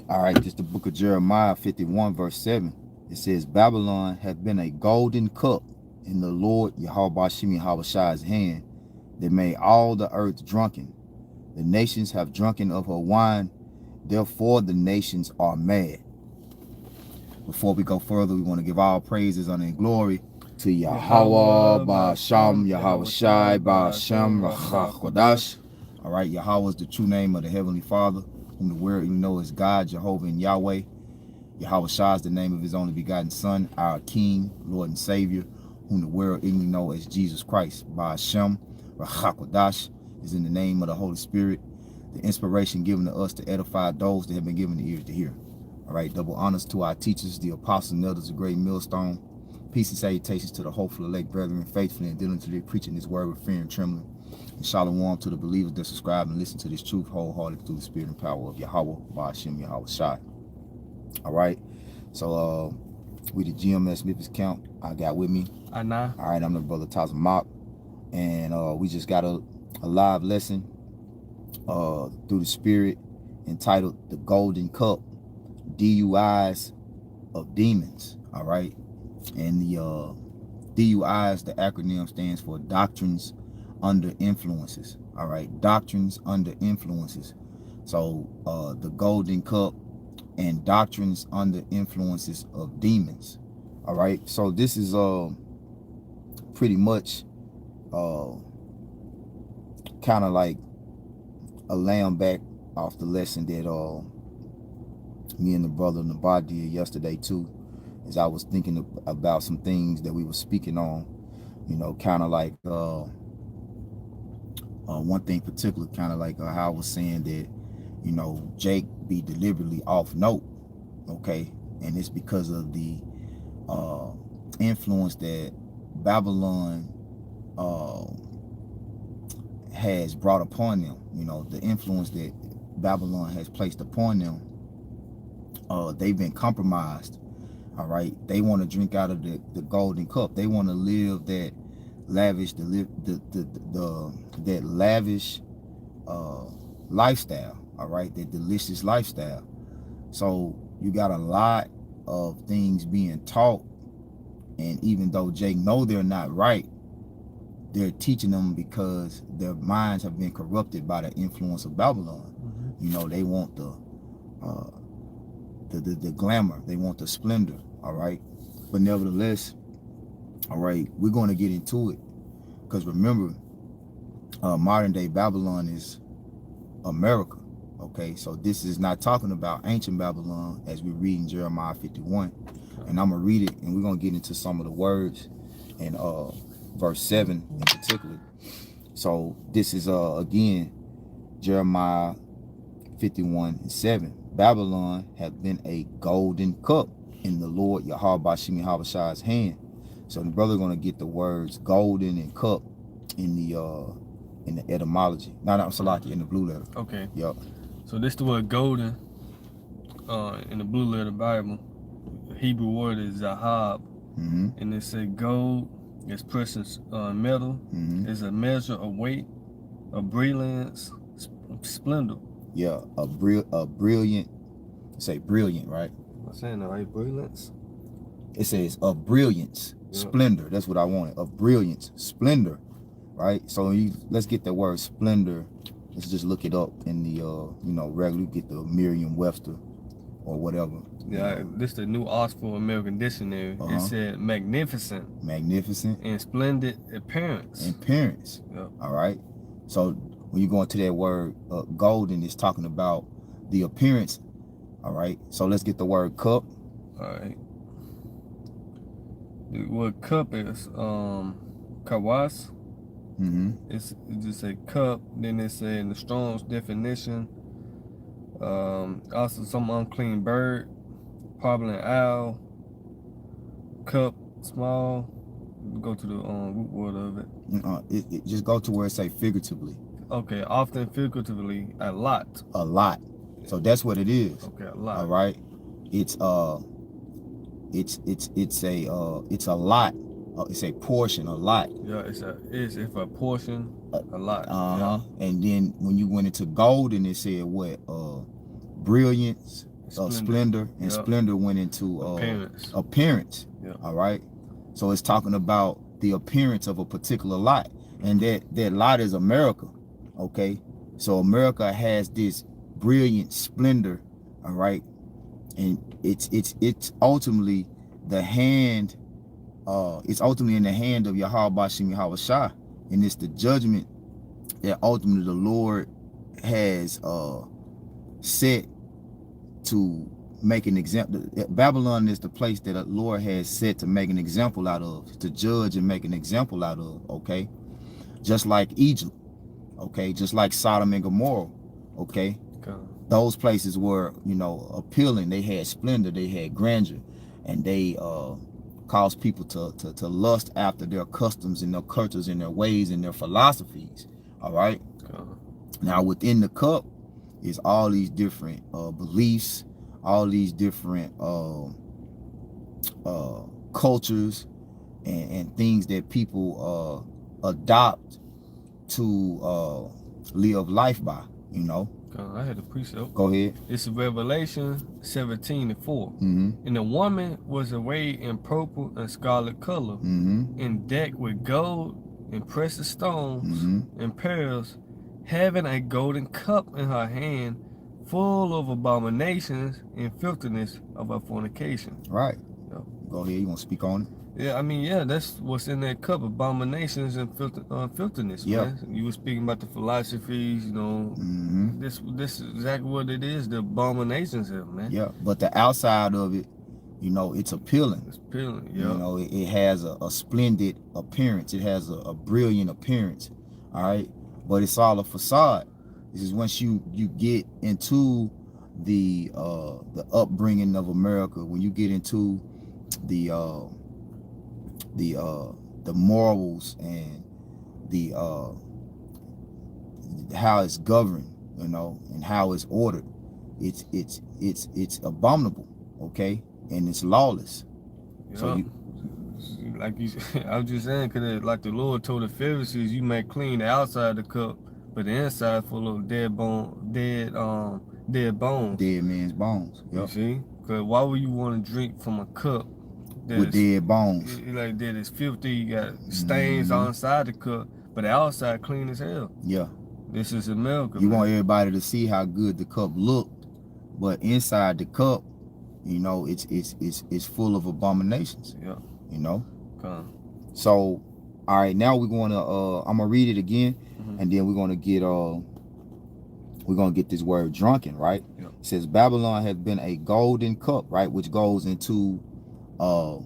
All right, this is the book of Jeremiah 51, verse 7. It says, Babylon hath been a golden cup in the Lord Yahweh Shem Yahushai's hand that made all the earth drunken. The nations have drunken of her wine, therefore the nations are mad. Before we go further, we want to give all praises, honor, and glory to Yahweh, Ba'asham, Yahushai, Ba'asham, Rachakodash. All right, Yahweh is the true name of the Heavenly Father, whom the world even know is God, Jehovah, and Yahweh. Yahushua is the name of his only begotten Son, our King, Lord, and Savior, whom the world even know as Jesus Christ. Ba'asham, Rachakodash is in the name of the Holy Spirit, the inspiration given to us to edify those that have been given the ears to hear. All right, double honors to our teachers, the apostles and elders of Great Millstone. Peace and salutations to the hopeful elect brethren, faithfully and diligently preaching this word with fear and trembling. And shalom to the believers that subscribe and listen to this truth wholeheartedly through the spirit and power of Yahweh, Ba'ashim Yahushai. All right, so we the GMS Memphis Camp. I got with me. Anna. All right, I'm the brother Tazamok, and we just got a live lesson through the spirit entitled The Golden Cup, DUIs of Demons. All right, and the DUIs, the acronym stands for Doctrines Under Influences. All right, Doctrines Under Influences. So the Golden Cup and Doctrines Under Influences of Demons. All right, so this is pretty much kind of like a lamb back off the lesson that me and the brother Nabad did yesterday too, as I was thinking about some things that we were speaking on, you know, kind of like one thing particular, kind of like how I was saying that, you know, Jake be deliberately off note, okay, and it's because of the influence that Babylon has brought upon them, you know, the influence that Babylon has placed upon them. They've been compromised. All right, they want to drink out of the golden cup. They want to live that lavish, that lavish lifestyle. All right, that delicious lifestyle. So you got a lot of things being taught, and even though Jake know they're not right, they're teaching them because their minds have been corrupted by the influence of Babylon. You know, they want the glamour, they want the splendor. All right, but nevertheless, all right, we're going to get into it, because remember, modern day Babylon is America. Okay, so this is not talking about ancient Babylon as we read in Jeremiah 51, and I'm gonna read it, and we're gonna get into some of the words in verse 7 in particular. So this is again Jeremiah 51:7. Babylon hath been a golden cup in the Lord Yahweh Shem Yahushai's hand. So the brother gonna get the words golden and cup in the etymology. No, Salaki, in the blue letter. Okay. Yep. So this the word golden in the blue letter Bible. The Hebrew word is zahab, and it said gold is precious metal. Is a measure of weight, of brilliance, splendor. Yeah, a brilliant. Say brilliant, right? I'm saying that right, brilliance. It says of brilliance, splendor. That's what I wanted. Of brilliance, splendor, right? So let's get the word splendor. Let's just look it up in the you know, regularly get the Merriam-Webster or whatever. Yeah, this is the New Oxford American Dictionary. It said magnificent and splendid appearance. Yep. All right. So when you go into that word golden, it's talking about the appearance. All right. So let's get the word cup. All right. The word cup is kawas. It's just a cup. Then they say in the Strong's definition, also some unclean bird, probably an owl, cup, small. Go to the root word of it. It just go to where it say figuratively. Okay, often figuratively, a lot. A lot. So that's what it is. Okay, a lot. All right. It's it's a lot. It's a portion, a lot. Yeah, it's a portion, a lot. Yeah. And then when you went into golden, it said what? Brilliance, splendor, and splendor went into appearance. Yeah. All right. So it's talking about the appearance of a particular lot, and that lot is America. Okay. So America has this brilliant splendor. All right. And it's ultimately the hand. It's ultimately in the hand of Yahweh Bashim Yahweh Shah, and it's the judgment that ultimately the Lord has set to make an example. Babylon is the place that the Lord has set to make an example out of, to judge and make an example out of. Okay, just like Egypt. Okay, just like Sodom and Gomorrah. Okay, those places were, you know, appealing. They had splendor, they had grandeur, and they caused people to lust after their customs and their cultures and their ways and their philosophies. All right. Now within the cup is all these different beliefs, all these different cultures and things that people adopt to live life by, you know. I had a precept. Go ahead. It's Revelation 17:4. And the woman was arrayed in purple and scarlet color, and decked with gold and precious stones and pearls, having a golden cup in her hand, full of abominations and filthiness of her fornication. Right. Yeah. Go ahead. You want to speak on it? Yeah, I mean, yeah, that's what's in that cup, abominations and filthiness. Yeah, you were speaking about the philosophies, you know. This is exactly what it is. The abominations here, man. Yeah, but the outside of it, you know, it's appealing. It's appealing. Yeah. You know, it has a splendid appearance. It has a brilliant appearance. All right, but it's all a facade. This is once you get into the upbringing of America, when you get into the morals and the how it's governed, you know, and how it's ordered, it's abominable, okay, and it's lawless. Yeah. So like you, I was just saying, cause like the Lord told the Pharisees, you may clean the outside of the cup, but the inside full of dead bones, dead men's bones. Yep. You see, cause why would you want to drink from a cup with dead bones? Like that is filthy. You got stains on inside the cup, but the outside clean as hell. Yeah. This is America. You want everybody to see how good the cup looked, but inside the cup, you know, it's full of abominations. Yeah. You know. So, all right, now we're gonna I'm gonna read it again, and then we're gonna get this word drunken, right? Yeah. It says Babylon has been a golden cup, right, which goes into a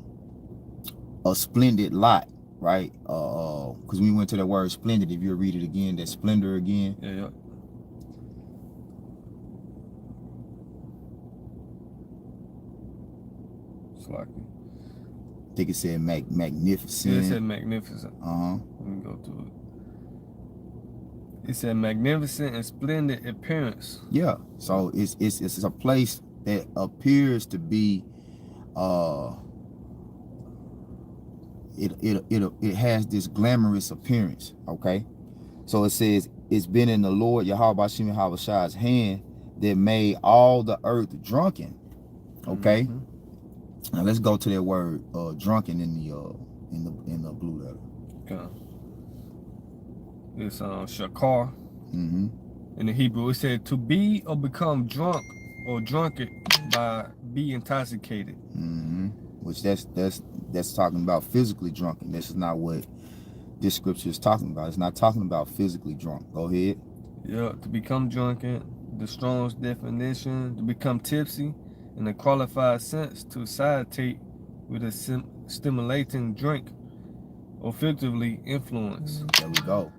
splendid lot, right? Because we went to that word splendid. If you read it again, that splendor again. Yeah. It's like, I think it said magnificent. Yeah, it said magnificent. Let me go to it. It said magnificent and splendid appearance. Yeah. So it's a place that appears to be it has this glamorous appearance. Okay. So it says it's been in the Lord Yahweh Bashim Yahweh Shah's hand that made all the earth drunken. Okay. Now let's go to that word drunken in the blue letter. Okay. It's shakar. In the Hebrew, it said to be or become drunk or drunken by be intoxicated. Which that's talking about physically drunken. This is not what this scripture is talking about. It's not talking about physically drunk. Go ahead. Yeah, to become drunken, the Strong's definition, to become tipsy, in a qualified sense, to satiate with a stimulating drink, or figuratively influence. There we go.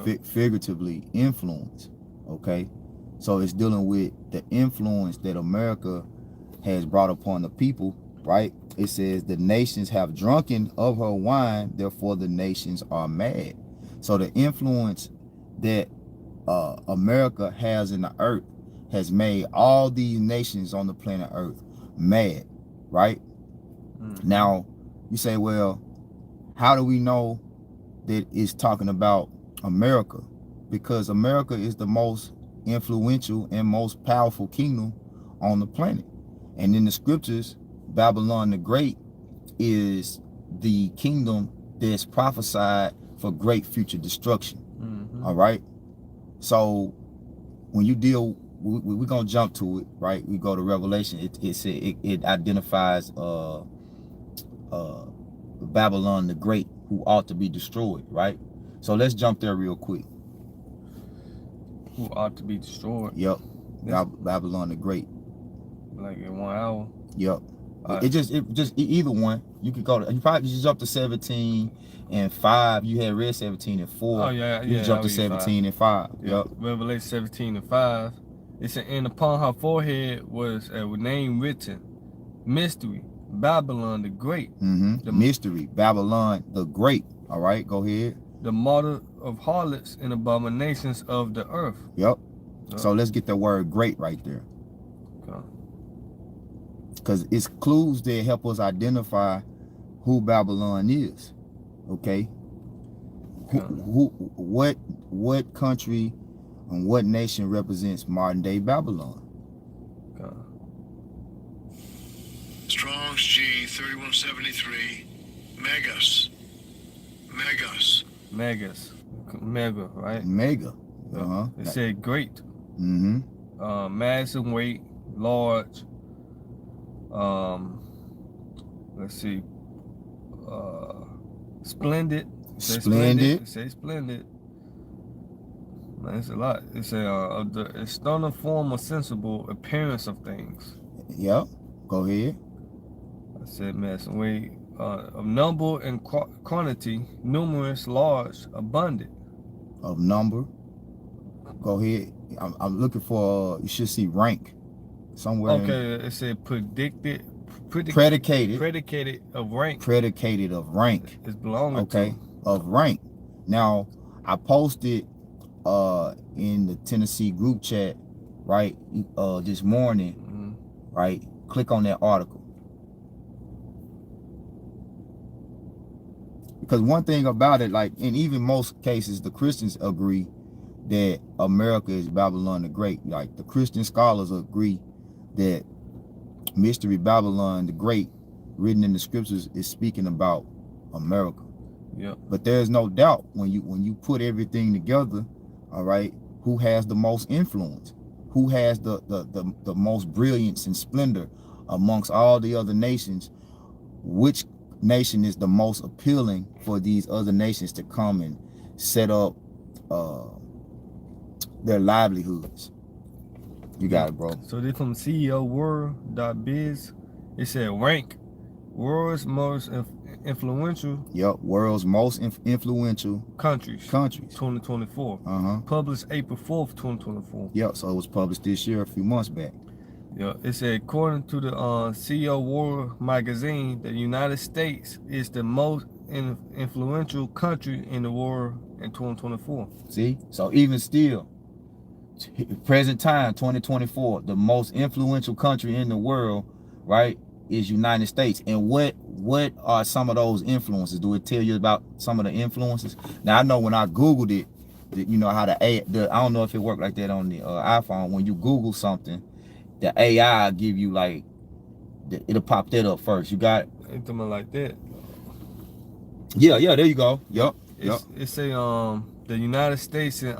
Yep. Figuratively influence. Okay, so it's dealing with the influence that America has brought upon the people, right? It says the nations have drunken of her wine, therefore the nations are mad. So the influence that America has in the earth has made all these nations on the planet Earth mad, right? Now, you say, well, how do we know that it's talking about America? Because America is the most influential and most powerful kingdom on the planet. And in the scriptures, Babylon the Great is the kingdom that's prophesied for great future destruction. All right. So when you deal, we're gonna jump to it, right? We go to Revelation. It identifies Babylon the Great, who ought to be destroyed, right? So let's jump there real quick. Who ought to be destroyed? Yep. Babylon the Great. Like in 1 hour. Yep. It just either one. You could go to, you probably just jump to 17 and 5. You had read 17 and 4. Oh yeah, you jump to 17 and 5. Yep. Revelation 17 and 5. It said, and upon her forehead was a name written, Mystery, Babylon the Great. The mystery, Babylon the Great. All right, go ahead. The mother of harlots and abominations of the earth. Yep. So let's get the word great right there. Because it's clues that help us identify who Babylon is. Okay. What country and what nation represents modern day Babylon? Strong's G 3173. Megas, Mega, right? Mega. It said great. Mass in weight, large. Let's see. Splendid. Splendid. It say splendid. Man, it's a lot. It say of the external form or sensible appearance of things. Yep. Go ahead. I said mass and weight. Of number and quantity, numerous, large, abundant. Of number. Go ahead. I'm looking for, you should see rank somewhere. Okay, it said predicated of rank. Predicated of rank. It's belonging to. Of rank. Now, I posted in the Tennessee group chat, right, this morning, right? Click on that article. Because one thing about it, like in even most cases, the Christians agree that America is Babylon the Great. Like the Christian scholars agree that Mystery Babylon the Great, written in the scriptures, is speaking about America. Yeah. But there's no doubt when you put everything together, all right, who has the most influence, who has the most brilliance and splendor amongst all the other nations, which nation is the most appealing for these other nations to come and set up their livelihoods. You got it, bro. So this from CEOworld.biz. It said rank world's most influential. Yep, world's most influential countries. 2024. Published April 4th, 2024. Yep, so it was published this year, a few months back. Yeah, it said according to the CEO World magazine, the United States is the most influential country in the world in 2024. See, so even still, present time 2024, the most influential country in the world, right, is United States. And what are some of those influences? Do it tell you about some of the influences? Now I know when I Googled it, you know how I don't know if it worked like that on the iPhone. When you Google something, the AI give you like, it'll pop that up first. You got it? Something like that. Yeah, there you go. Yep. It say the United States is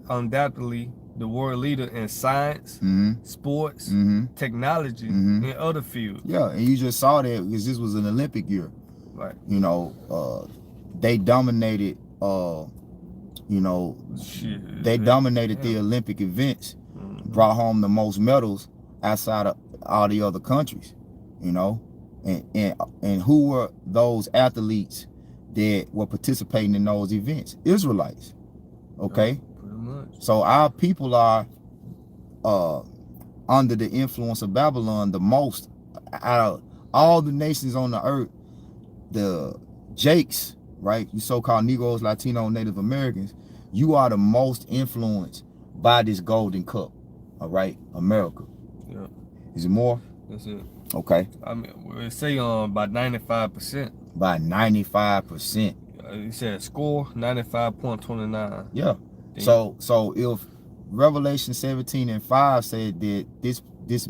undoubtedly the world leader in science, sports, technology, and other fields. Yeah, and you just saw that because this was an Olympic year. Right. You know, they dominated. They dominated the Olympic events. Brought home the most medals outside of all the other countries, you know, and who were those athletes that were participating in those events? Israelites. Okay, pretty much. So our people are under the influence of Babylon the most out of all the nations on the earth. The Jakes, right? You so-called Negroes, Latino, Native Americans, you are the most influenced by this golden cup. All right, America. Yeah. Is it more? That's it. Okay. I mean, we say by 95%. By 95%. It said score 95.29. Yeah. Damn. So if Revelation 17:5 said that this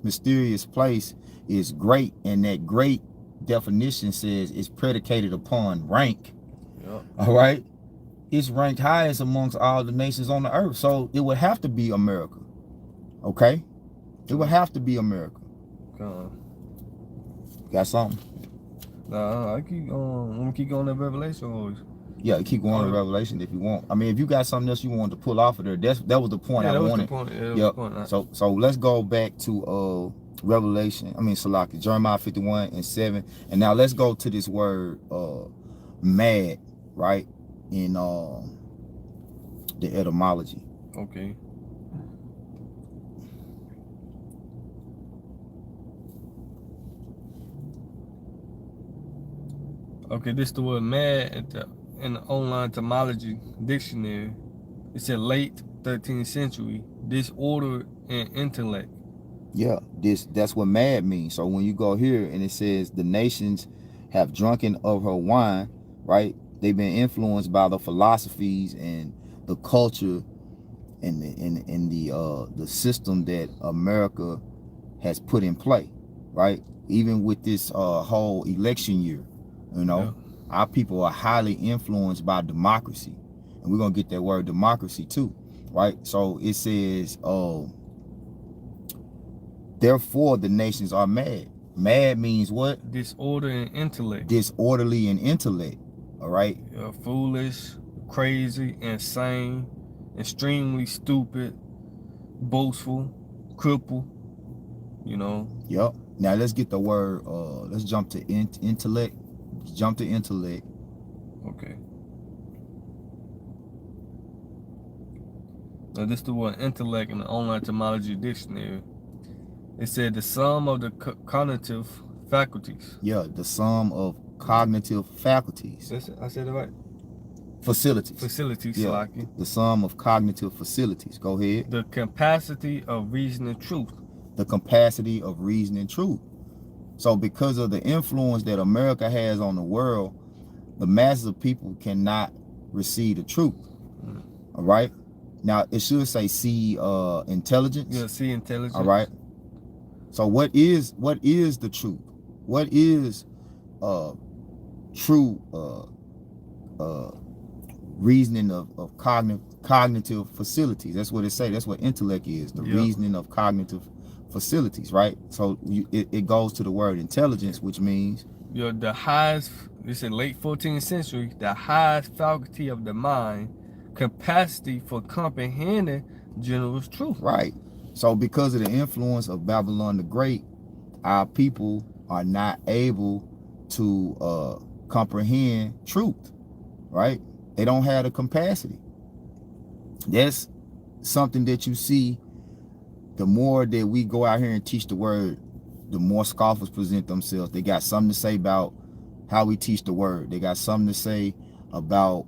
mysterious place is great, and that great definition says it's predicated upon rank. Yeah. All right. It's ranked highest amongst all the nations on the earth. So it would have to be America. Okay? It would have to be America. Got something? Nah, I keep going. I'm gonna keep going to Revelation always. Yeah, keep going to Revelation if you want. I mean, if you got something else you wanted to pull off of there, that was the point I wanted. So let's go back to Revelation. I mean, Salaki, Jeremiah 51:7, and now let's go to this word mad, right? In the etymology. Okay. Okay, this is the word mad in the online etymology dictionary. It said late 13th century, disorder and intellect. Yeah, that's what mad means. So when you go here and it says the nations have drunken of her wine, right? They've been influenced by the philosophies and the culture and the system that America has put in play, right? Even with this whole election year, you know, our people are highly influenced by democracy, and we're gonna get that word democracy too, right? So it says, therefore the nations are mad. Mad means what? Disorder and intellect. Disorderly in intellect. All right. Foolish, crazy, insane, extremely stupid, boastful, crippled. You know. Yep. Now let's get the word. Let's jump to intellect. Jump to intellect. Okay. Now this is the word intellect in the online etymology dictionary. It said the sum of the cognitive faculties. Yeah, the sum of cognitive faculties. I said it right. Facilities. Facilities, yeah. Salaki. The sum of cognitive facilities. Go ahead. The capacity of reasoning truth. The capacity of reasoning truth. So because of the influence that America has on the world, the masses of people cannot receive the truth. All right. Now it should say see intelligence. Yeah, see intelligence. All right. So what is the truth? What is true reasoning of cognitive facilities? That's what it say. That's what intellect is. The reasoning of cognitive facilities, right? So it goes to the word intelligence, which means the highest. This is late 14th century. The highest faculty of the mind, capacity for comprehending general truth. Right. So because of the influence of Babylon the Great, our people are not able to comprehend truth, right? They don't have the capacity. That's something that you see. The more that we go out here and teach the word, the more scoffers present themselves. They got something to say about how we teach the word. They got something to say about,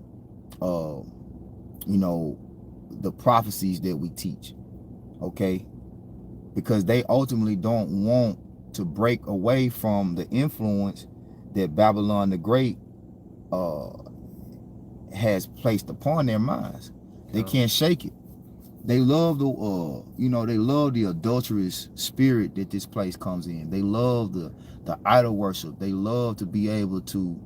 you know, the prophecies that we teach. Okay, because they ultimately don't want to break away from the influence that Babylon the Great has placed upon their minds. They can't shake it. They love the you know, they love the adulterous spirit that this place comes in. They love the idol worship. They love to be able to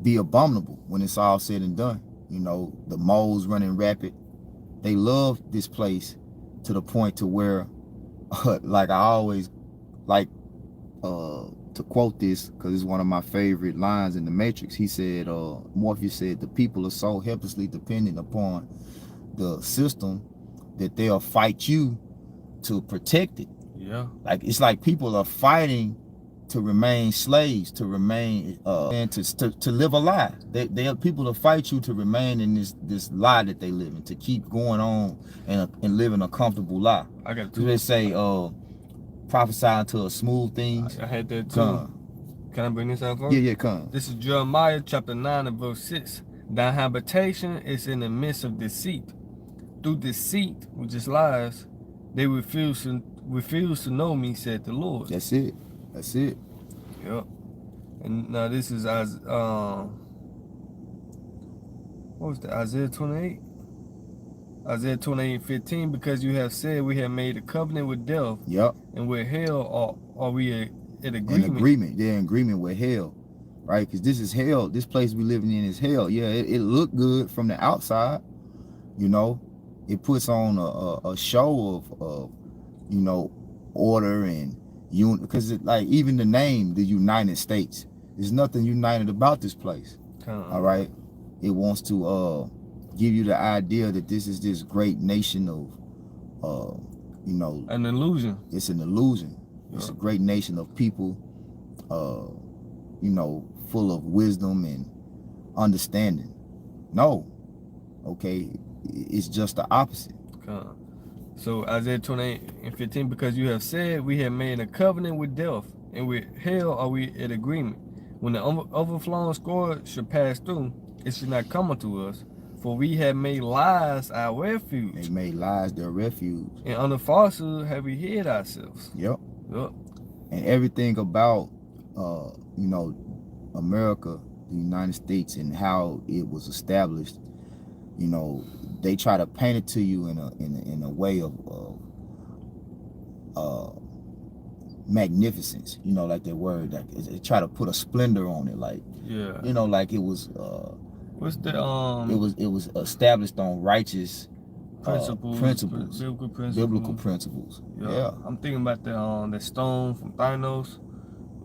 be abominable when it's all said and done. You know, the moles running rapid. They love this place to the point to where, like I always like to quote this because it's one of my favorite lines in the Matrix. He said, Morpheus said, the people are so helplessly dependent upon the system that they'll fight you to protect it. Yeah. Like it's like people are fighting to remain slaves, to remain and to live a lie. They are people to fight you to remain in this lie that they live in, to keep going on and living a comfortable lie. I got to say prophesy to a smooth things. I had that too. Can I bring this out first? Yeah, come. This is Jeremiah chapter 9 and verse 6. Thy habitation is in the midst of deceit. Through deceit, which is lies, they refuse to know me, said the Lord. That's it. That's it. Yep. And now this is what was that? Isaiah 28? Isaiah 28:15, because you have said we have made a covenant with death. Yep. And with hell are we in agreement? In agreement. They're in agreement with hell. Right? Because this is hell. This place we living in is hell. Yeah, it looked good from the outside. You know, it puts on a show of you know, order and because like even the name, the United States, there's nothing united about this place. All right, it wants to give you the idea that this is this great nation of you know, an illusion. It's an illusion. It's a great nation of people you know, full of wisdom and understanding. No, okay, it's just the opposite. So Isaiah 28:15, because you have said we have made a covenant with death, and with hell are we in agreement. When the overflowing scourge should pass through, it should not come unto us, for we have made lies our refuge. They made lies their refuge. And under falsehood have we hid ourselves. Yep. Yep. And everything about you know, America, the United States, and how it was established, you know, they try to paint it to you in a way of magnificence, you know, like that word, like they try to put a splendor on it, like, yeah, you know, like it was what's the it was established on righteous principles, biblical principles. Yeah. I'm thinking about the stone from Thanos.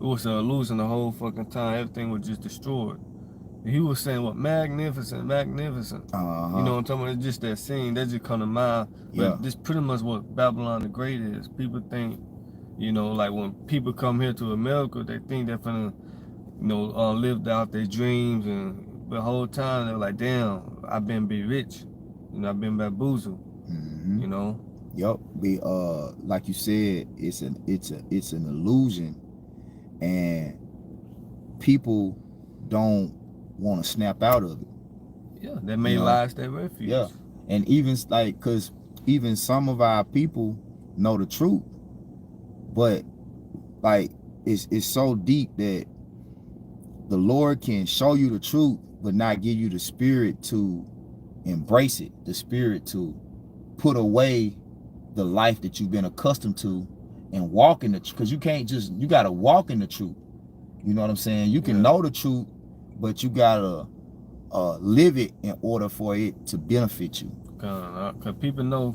It was an illusion the whole fucking time. Everything was just destroyed. He was saying, what, magnificent. You know what I'm talking about? It's just that scene. That just come to mind. But this pretty much what Babylon the Great is. People think, you know, like when people come here to America, they think they're gonna, you know, live out their dreams. And the whole time they're like, damn, I've been be rich. You know, I've been bamboozled. You know? Yep. Like you said, it's an illusion. And people don't want to snap out of it. Yeah, they may lies their refuge. Yeah, and even like, cause even some of our people know the truth, but like it's so deep that the Lord can show you the truth, but not give you the spirit to embrace it, the spirit to put away the life that you've been accustomed to and walk in the truth. Because you can't just, you gotta walk in the truth. You know what I'm saying? You can know the truth, but you gotta live it in order for it to benefit you. Cause people know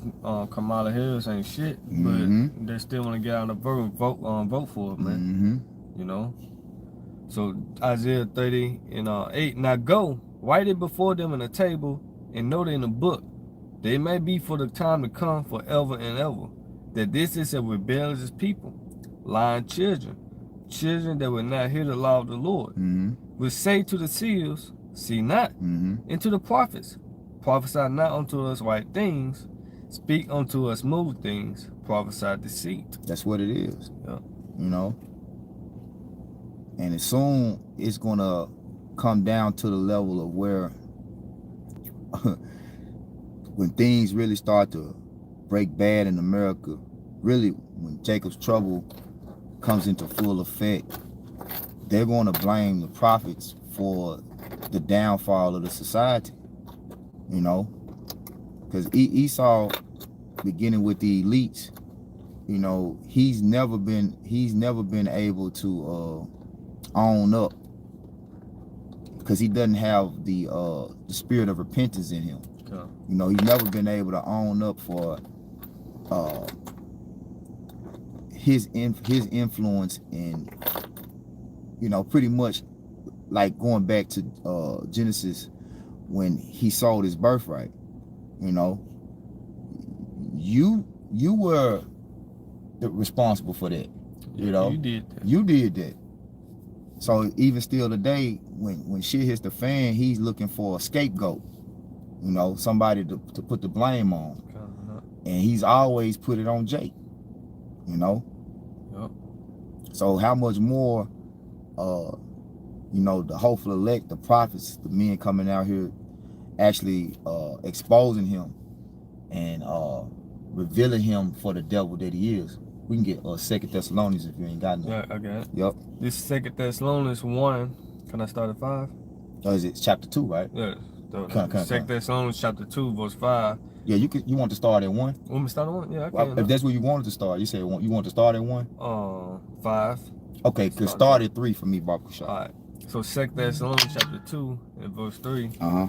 Kamala Harris ain't shit, but they still want to get out and vote for it, man. You know. So Isaiah 30:8. Now go, write it before them in a table, and note it in a book. They may be for the time to come, forever and ever. That this is a rebellious people, lying children that will not hear the law of the Lord. Will say to the seers, see not, and to the prophets, prophesy not unto us right things, speak unto us smooth things, prophesy deceit. That's what it is. Yeah. You know? And as soon it's gonna come down to the level of where when things really start to break bad in America, really when Jacob's trouble comes into full effect, they're going to blame the prophets for the downfall of the society, you know, because Esau, beginning with the elites, you know, he's never been able to own up, because he doesn't have the spirit of repentance in him. You know, he's never been able to own up for his influence in, you know, pretty much like going back to Genesis when he sold his birthright. You know, you were responsible for that. You know, you did that. So even still today, when shit hits the fan, he's looking for a scapegoat. You know, somebody to put the blame on. And he's always put it on Jake. You know? So how much more you know, the hopeful elect, the prophets, the men coming out here actually exposing him and revealing him for the devil that he is. We can get 2 Thessalonians if you ain't got none. Yeah, I got it. Yep. This 2 Thessalonians 1. Can I start at 5? Or is it chapter 2, right? Yeah. Come. 2 Thessalonians chapter 2, verse 5. Yeah, you want to start at 1? Want me to start at 1? Yeah, I Well, can. if that's where you wanted to start, you said you want to start at 1? 5. Okay, could start at 3 for me, Barbara Shaw. All right. So 2 Thessalonians chapter 2 and verse 3. Uh-huh.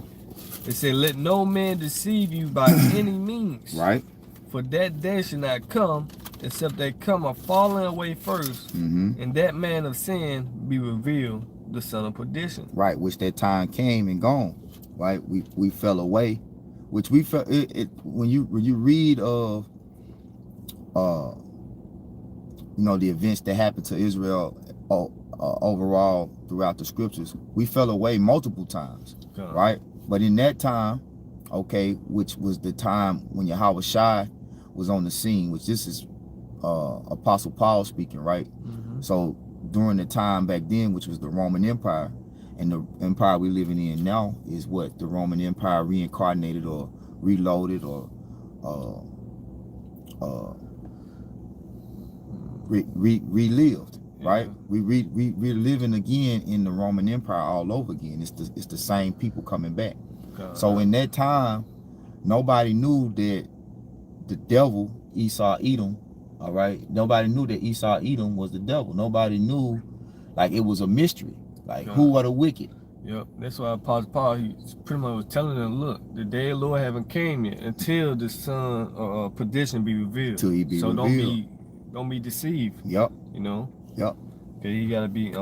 It said, let no man deceive you by any means. Right. For that day should not come, except they come a falling away first, Mm-hmm. and that man of sin be revealed, the son of perdition. Right, which that time came and gone. Right, we fell away, which we felt it when you read of you know, the events that happened to Israel overall throughout the scriptures, we fell away multiple times. Okay. Right, but in that time, okay, which was the time when Yahweh Shai was on the scene, which this is Apostle Paul speaking, right? Mm-hmm. So during the time back then, which was the Roman Empire, and the empire we're living in now is what? The Roman Empire reincarnated or reloaded or relived, right? Yeah. We're living again in the Roman Empire all over again. It's the same people coming back. Okay. So in that time, nobody knew that the devil, Esau Edom, all right? Nobody knew that Esau Edom was the devil. Nobody knew, like, it was a mystery. Like, who are the wicked? Yep, that's why Apostle Paul, he pretty much was telling them, look, the day of the Lord haven't came yet until the son of perdition be revealed. Till he be so revealed. don't be deceived. Yep. You know? Yep. Okay, he gotta be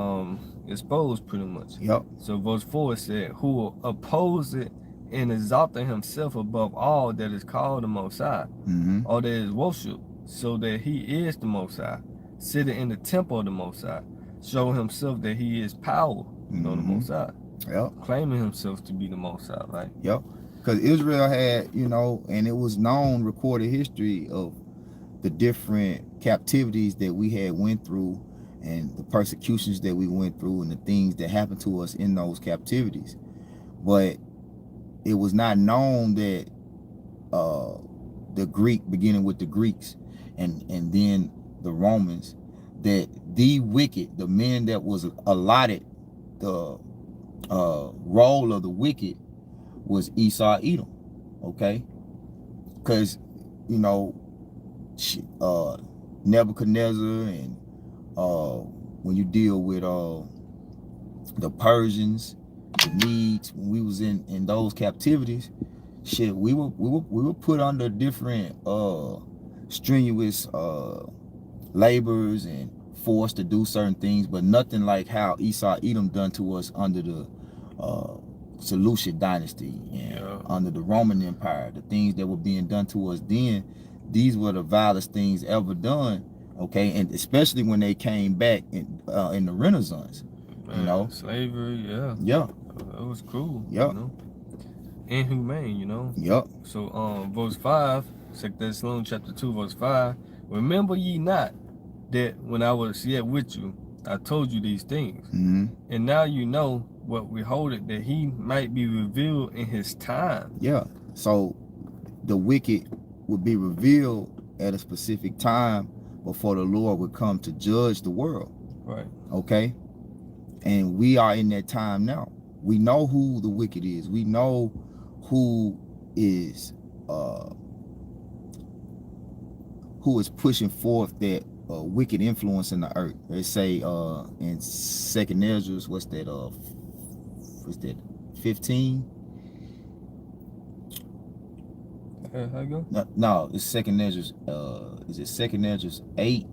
exposed pretty much. Yep. So verse 4 said, who will oppose it and exalting himself above all that is called the Most High, Mm-hmm. or that is worshipped, so that he is the Most High, sitting in the temple of the Most High, showing himself that he is power, you know, the Most High. Yep. Claiming himself to be the Most High, right? Yep. Because Israel had, you know, and it was known, recorded history of the different captivities that we had went through and the persecutions that we went through and the things that happened to us in those captivities. But it was not known that the Greek, beginning with the Greeks and then the Romans, that the wicked, the men that was allotted the role of the wicked was Esau Edom, okay? Because, you know, Nebuchadnezzar and when you deal with the Persians, the Medes, when we was in those captivities, shit, we were put under different strenuous labors and forced to do certain things, but nothing like how Esau Edom done to us under the Seleucid dynasty and under the Roman Empire. The things that were being done to us then, these were the vilest things ever done, okay? And especially when they came back in the Renaissance, Man, you know? slavery, yeah. Yeah. It was cruel, Yep. you know? Inhumane, you know? Yep. So, verse 5, 2 Thessalonians chapter 2, verse 5, remember ye not that when I was yet with you, I told you these things. Mm-hmm. And now you know what we hold it, that he might be revealed in his time. Yeah. So the wicked would be revealed at a specific time before the Lord would come to judge the world. Right. Okay? And we are in that time now. We know who the wicked is. We know who is pushing forth that wicked influence in the earth. They say in 2nd Ezra, what's that 15? How you go? No, it's 2nd Ezra. Is it 2nd Ezra 8?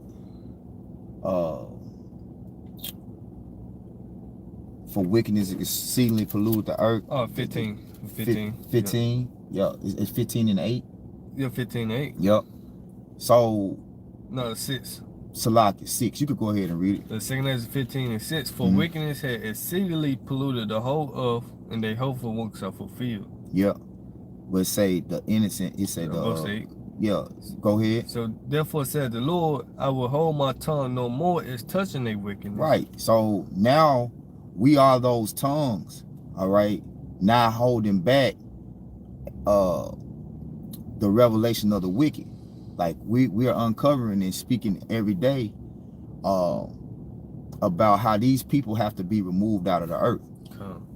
For wickedness exceedingly pollute the earth. Oh, 15. 15. Yeah, it's 15 and 8. Yeah, 15:8. Yep. So No, 6. Salaki 6. You could go ahead and read it. The 2nd Ezra 15:6. For wickedness had exceedingly polluted the whole earth, and their hopeful works are fulfilled. Yep. But say the innocent, it said Verse 8. Yeah, go ahead. So therefore said the Lord, I will hold my tongue no more as touching their wickedness. Right. So now we are those tongues, all right, not holding back the revelation of the wicked. Like we are uncovering and speaking every day about how these people have to be removed out of the earth.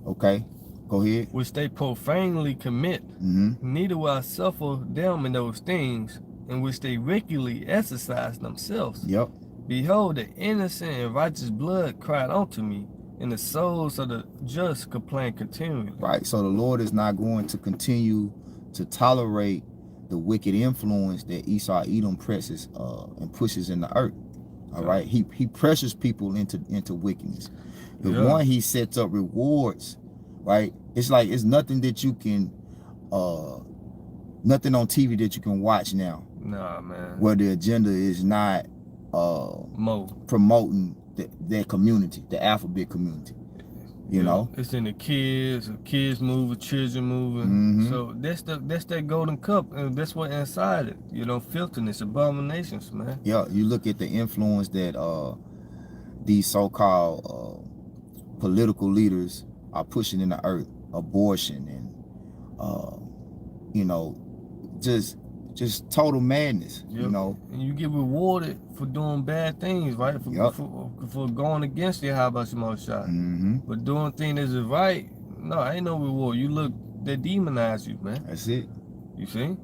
Okay, go ahead. Which they profanely commit, neither will I suffer them in those things in which they regularly exercise themselves. Yep. Behold, the innocent and righteous blood cried unto me, and the souls of the just complain continually. Right. So the Lord is not going to continue to tolerate the wicked influence that Esau Edom presses and pushes in the earth. All right. He pressures people into wickedness. The one he sets up rewards, right? It's like it's nothing that you can nothing on TV that you can watch now. Nah, man. Where the agenda is not promoting their community, the alphabet community. You know, it's in the kids moving, children moving. So that's that golden cup, and that's what inside it. You know, filthiness, abominations, man. Yeah, you look at the influence that these so-called political leaders are pushing in the earth, abortion and you know, just total madness. You know, and you get rewarded for doing bad things, right? For going against it. How about your most shot? But doing things that is right, no, ain't no reward. You look, they demonize you, man. That's it. You see?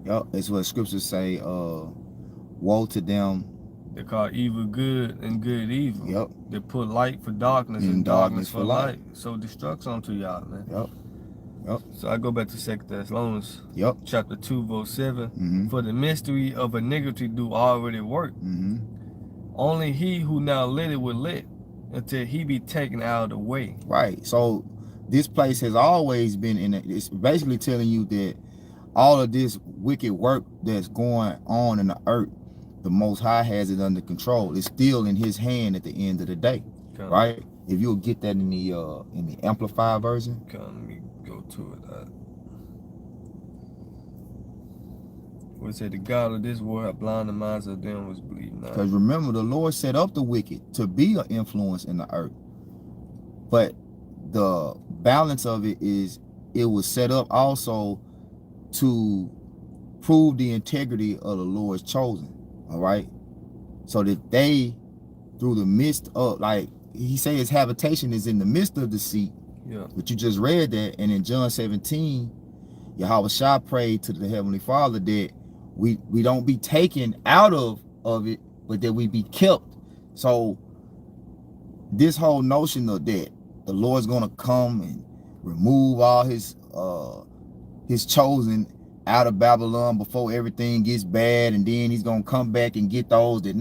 Yep, that's what scriptures say. Woe to them. They call evil good and good evil. Yep. They put light for darkness and darkness for light. So destruction unto y'all, man. Yep. Yep. So I go back to 2 Thessalonians, chapter 2, verse 7. For the mystery of iniquity do already work. Only he who now let it will let until he be taken out of the way. Right. So this place has always been in it's basically telling you that all of this wicked work that's going on in the earth, the Most High has it under control. It's still in his hand at the end of the day. Right? If you'll get that in the Amplified version. Let me go to it. What said the God of this world have blinded the minds of them which believe not. Because remember, the Lord set up the wicked to be an influence in the earth. But the balance of it is it was set up also to prove the integrity of the Lord's chosen. All right. So that they, through the midst of, like he say, his habitation is in the midst of the sea. Yeah. But you just read that, and in John 17, Yahweh Shah prayed to the Heavenly Father that we don't be taken out of it, but that we be kept. So this whole notion of that the Lord's gonna come and remove all his chosen out of Babylon before everything gets bad, and then he's gonna come back and get those that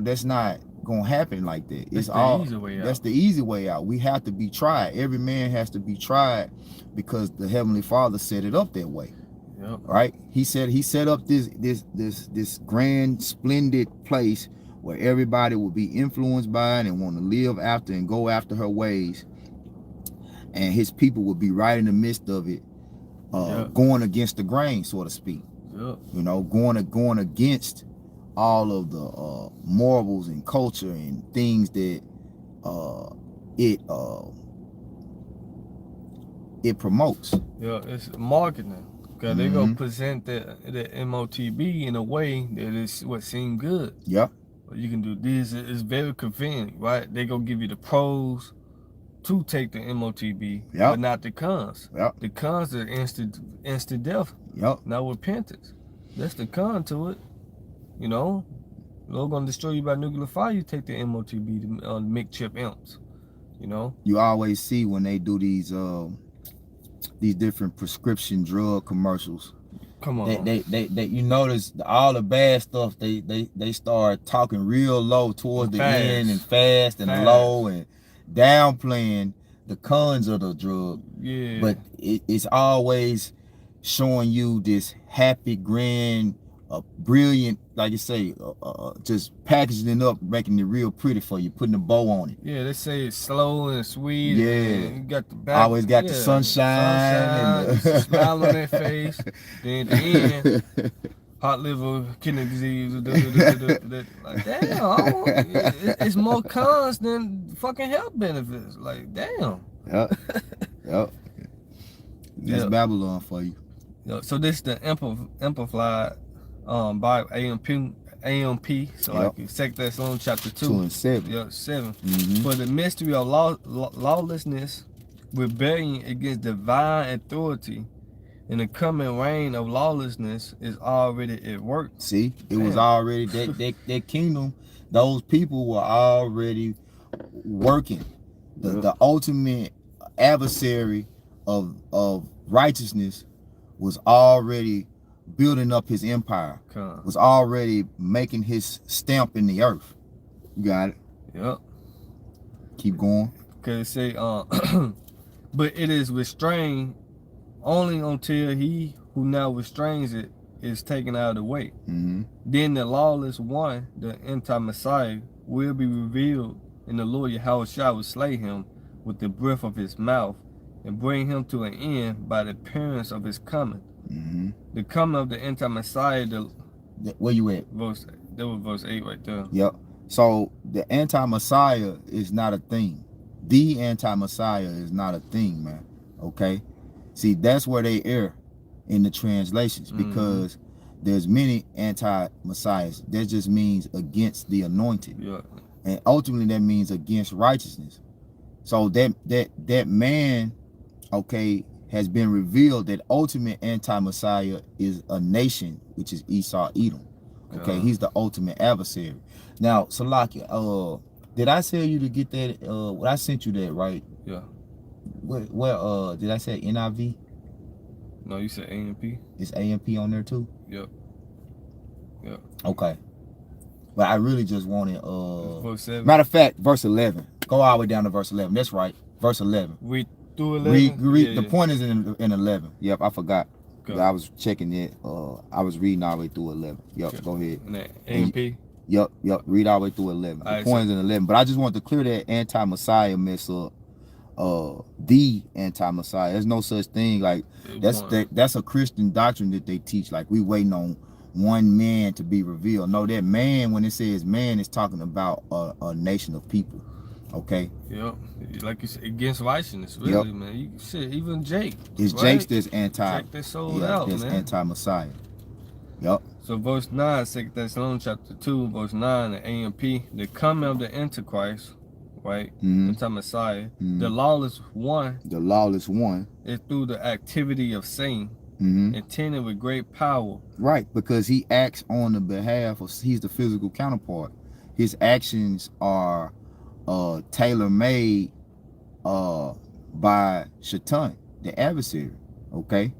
that's not gonna happen like that. It's all that's the easy way out. We have to be tried. Every man has to be tried because the Heavenly Father set it up that way. Right? He set up this grand, splendid place where everybody will be influenced by it and want to live after and go after her ways, and his people will be right in the midst of it, going against the grain, so to speak. You know, going against all of the morals and culture and things that it promotes. It's marketing. Because they gonna present the MOTB in a way that is what seems good. You can do this. It's very convenient, right? They gonna give you the pros to take the MOTB, but not the cons. The cons are instant death. Not repentance. That's the con to it. You know, Lord gonna destroy you by nuclear fire. You take the MOTB, the MCHIP imps. You know, you always see when they do these different prescription drug commercials. Come on, they you notice all the bad stuff. They start talking real low towards the end and fast and low and downplaying the cons of the drug. But it's always showing you this happy, grand, brilliant, like you say, just packaging it up, making it real pretty for you, putting a bow on it. Yeah, they say it's slow and sweet. Yeah. And you got the back. Always got the sunshine. And the smile on their face. Then at the end, hot liver, kidney disease. Like, damn, it's more cons than fucking health benefits. Like, damn. Yep. Yep. That's Babylon for you. So this is the amplified by AMP. So like 2 Thessalonians chapter 2 and 7. Yeah, 7. Mm-hmm. For the mystery of lawlessness, rebellion against divine authority, and the coming reign of lawlessness is already at work. See, it was already that kingdom. Those people were already working. The ultimate adversary of righteousness was already building up his empire. Was already making his stamp in the earth. You got it. Yep. Keep going. Cause it say, but it is restrained only until he who now restrains it is taken out of the way. Mm-hmm. Then the lawless one, the anti-Messiah, will be revealed, and the Lord Yahushua will slay him with the breath of his mouth and bring him to an end by the appearance of his coming. Mm-hmm. The coming of the anti-Messiah. Where you at? That was verse 8 right there. Yep. So the anti-Messiah is not a thing. The anti-Messiah is not a thing, man. Okay? See, that's where they err in the translations, because there's many anti-Messiahs. That just means against the anointed. Yeah. And ultimately that means against righteousness. So that man, okay, has been revealed. That ultimate anti-Messiah is a nation, which is Esau, Edom. Okay, he's the ultimate adversary. Now, Salakia, did I tell you to get that? When I sent you that, right? Yeah. Where did I say NIV? No, you said AMP. Is AMP on there too? Yep. Yep. Okay. But I really just wanted verse 7. Matter of fact, verse 11. Go all the way down to verse 11. That's right. Verse 11. Read through 11. The point is in 11. Yep, I forgot. Go. I was checking it. I was reading all the way through 11. Yep, go ahead. And that AMP. Yep. Read all the way through 11. The point is in 11. But I just wanted to clear that anti-Messiah mess up. The anti-Messiah. There's no such thing. Like that's a Christian doctrine that they teach. Like we waiting on one man to be revealed. No, that man, when it says man, it's talking about a nation of people. Okay. Yep. Like you said, against righteousness, really, man. Shit, even Jake. It's right? Jake's that's anti. Jake that sold out, that's man. Anti-Messiah. Yep. So verse 9, 2 Thessalonians chapter 2, verse 9, the AMP, the coming of the Antichrist, right? Anti-Messiah. The lawless one. The lawless one. Is through the activity of Satan. Intended with great power. Right, because he acts on the behalf of, he's the physical counterpart. His actions are tailor-made by Shaitan, the adversary. Okay,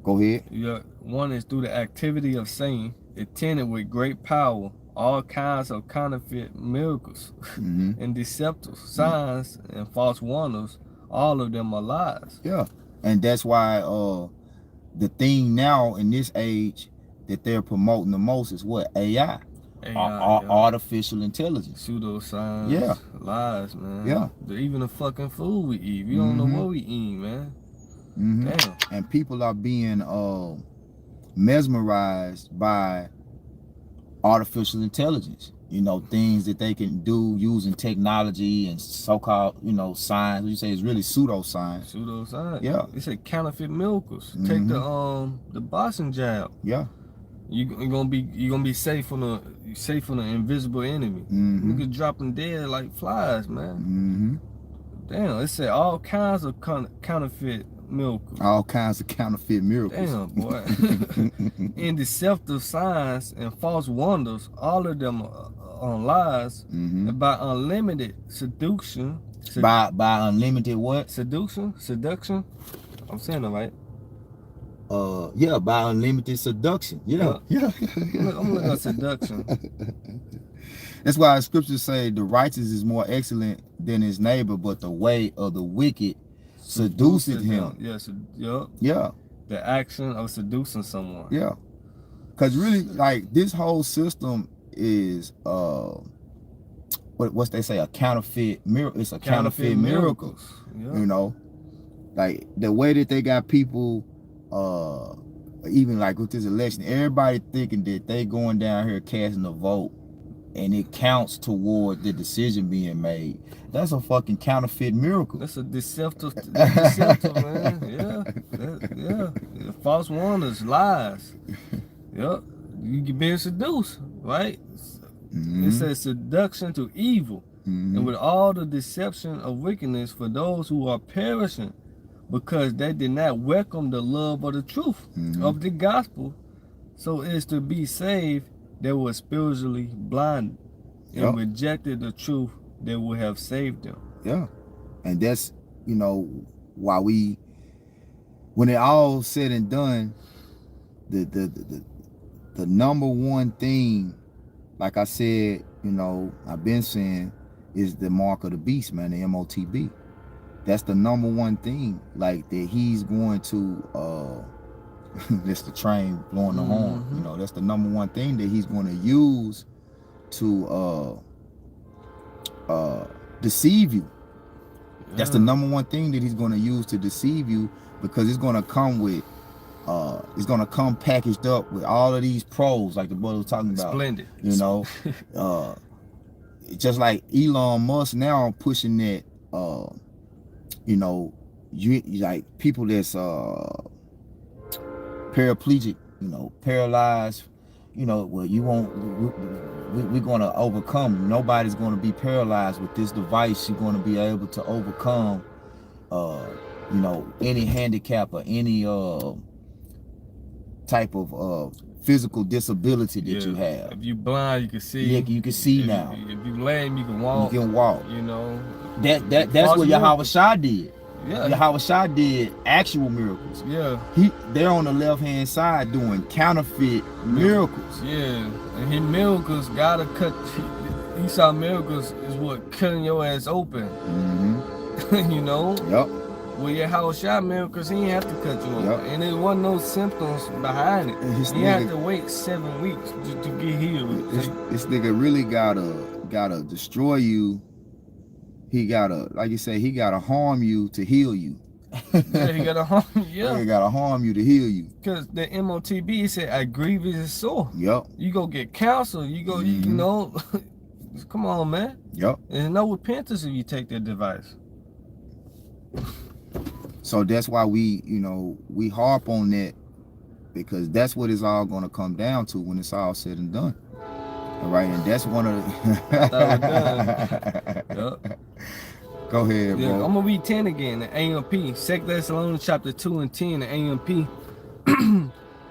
go ahead. Yeah, one is through the activity of Satan, attended with great power, all kinds of counterfeit miracles and deceptive signs and false wonders. All of them are lies. Yeah, and that's why the thing now in this age that they're promoting the most is what? AI. Artificial intelligence. Pseudoscience. Lies, man. Yeah. Even the fucking food we eat. We don't know what we eat, man. Damn. And people are being mesmerized by artificial intelligence. You know, things that they can do using technology and so-called, science. You say it's really pseudoscience. Pseudoscience. Yeah. They say counterfeit miracles. Take the Boston jab. Yeah. You're gonna be safe from the invisible enemy. Niggas dropping dead like flies, man. Damn, it said all kinds of counterfeit miracles. All kinds of counterfeit miracles. Damn, boy. In deceptive signs and false wonders, all of them are lies. And by unlimited seduction. By unlimited what? Seduction. I'm saying it right. By unlimited seduction. Yeah. I'm looking at seduction. That's why the scriptures say the righteous is more excellent than his neighbor, but the way of the wicked seduceth him. Yes. Yeah. Yeah. The action of seducing someone. Yeah. Cause really, like, this whole system is what's they say, a counterfeit miracle. It's a counterfeit miracle. Yeah. You know, like the way that they got people, even like with this election, everybody thinking that they going down here casting a vote and it counts toward the decision being made. That's a fucking counterfeit miracle. That's a deceptive, man. Yeah. False wonders, lies. Yep. You being seduced, right? It says seduction to evil, and with all the deception of wickedness for those who are perishing, because they did not welcome the love of the truth of the gospel, so as to be saved, they were spiritually blind and rejected the truth that would have saved them. Yeah, and that's, you know, why when it all said and done, the number one thing, like I said, you know, I've been saying, is the mark of the beast, man, the MOTB. That's the number one thing, like, that he's going to, that's the train blowing the horn, you know, that's the number one thing that he's going to use to deceive you. That's the number one thing that he's going to use to deceive you, because it's going to come with, it's going to come packaged up with all of these pros, like the brother was talking about. Splendid. You know, just like Elon Musk now pushing that, you know, you like people that's paraplegic, you know, paralyzed, you know, well, you won't, we're going to overcome. Nobody's going to be paralyzed with this device. You're going to be able to overcome, you know, any handicap or any type of physical disability that you have. If you blind, you can see. Yeah, you can see now. If you lame, you can walk. You can walk. You know. That's what Yahweh Shai did. Yeah. Yahweh Shai did actual miracles. Yeah. They're on the left hand side doing counterfeit miracles. Yeah. And his miracles gotta cut. He saw miracles is what cutting your ass open. You know. Yep. Well, Yahweh Shai miracles, he didn't have to cut you open. Yep. And there wasn't no symptoms behind it. He had to wait 7 weeks to get healed. This nigga really gotta destroy you. He gotta, like you say, he gotta harm you to heal you. Yeah, he gotta harm you. Yeah. He gotta harm you to heal you. Because the MOTB said, "I grievous is sore." Yep. You go get counsel. You go, you know. Come on, man. Yep. There's no repentance if you take that device. So that's why we, you know, we harp on that, because that's what it's all going to come down to when it's all said and done. All right, and that's one of the... Yep. Go ahead, bro. I'm going to read 10 again, the AMP. 2 Thessalonians chapter 2 and 10, the AMP.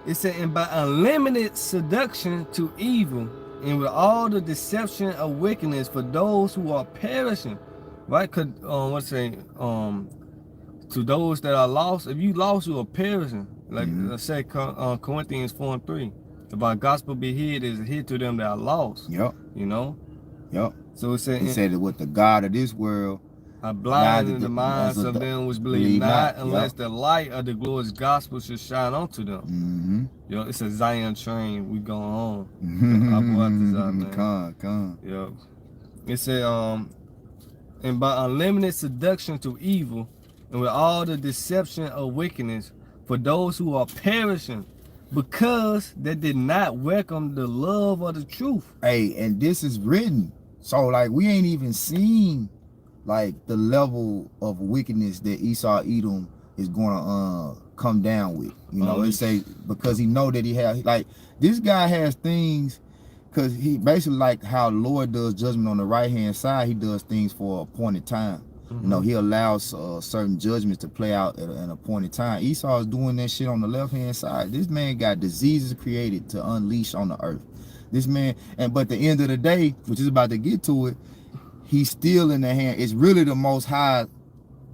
It said, "And by unlimited seduction to evil, and with all the deception of wickedness for those who are perishing." Right? What's it? To those that are lost. If you lost, you are perishing. Like I said, Corinthians 4 and 3. If our gospel be hid, is hid to them that are lost. Yep. You know? Yep. So it said that with the God of this world, are blind in the minds of them which believe not, unless the light of the glorious gospel should shine onto them. You know, it's a Zion train. We going on. I'll go out this out, man. Come. Yep. It said, "And by unlimited seduction to evil, and with all the deception of wickedness, for those who are perishing, because they did not welcome the love of the truth." Hey, and this is written. So, like, we ain't even seen, like, the level of wickedness that Esau Edom is gonna come down with. You know, it say, because he know that he has, like, this guy has things, because he basically, like how the Lord does judgment on the right hand side, he does things for an appointed time. You know, he allows certain judgments to play out at an appointed time. Esau is doing that shit on the left hand side. This man got diseases created to unleash on the earth. This man, but the end of the day, which is about to get to it, he's still in the hand. It's really the Most High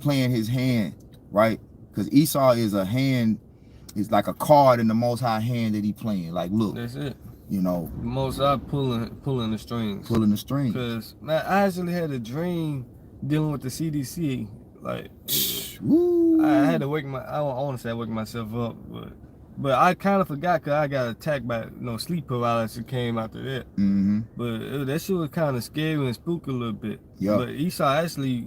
playing his hand, right? Because Esau is a hand, it's like a card in the Most High hand that he playing. Like, look, that's it. You know, the Most High pulling the strings. Pulling the strings. Because I actually had a dream dealing with the CDC. Like, I had to wake I want to say I woke myself up, but But I kind of forgot because I got attacked by sleep paralysis came after that. Mm-hmm. But that shit was kind of scary and spooky a little bit. Yeah. But Esau actually,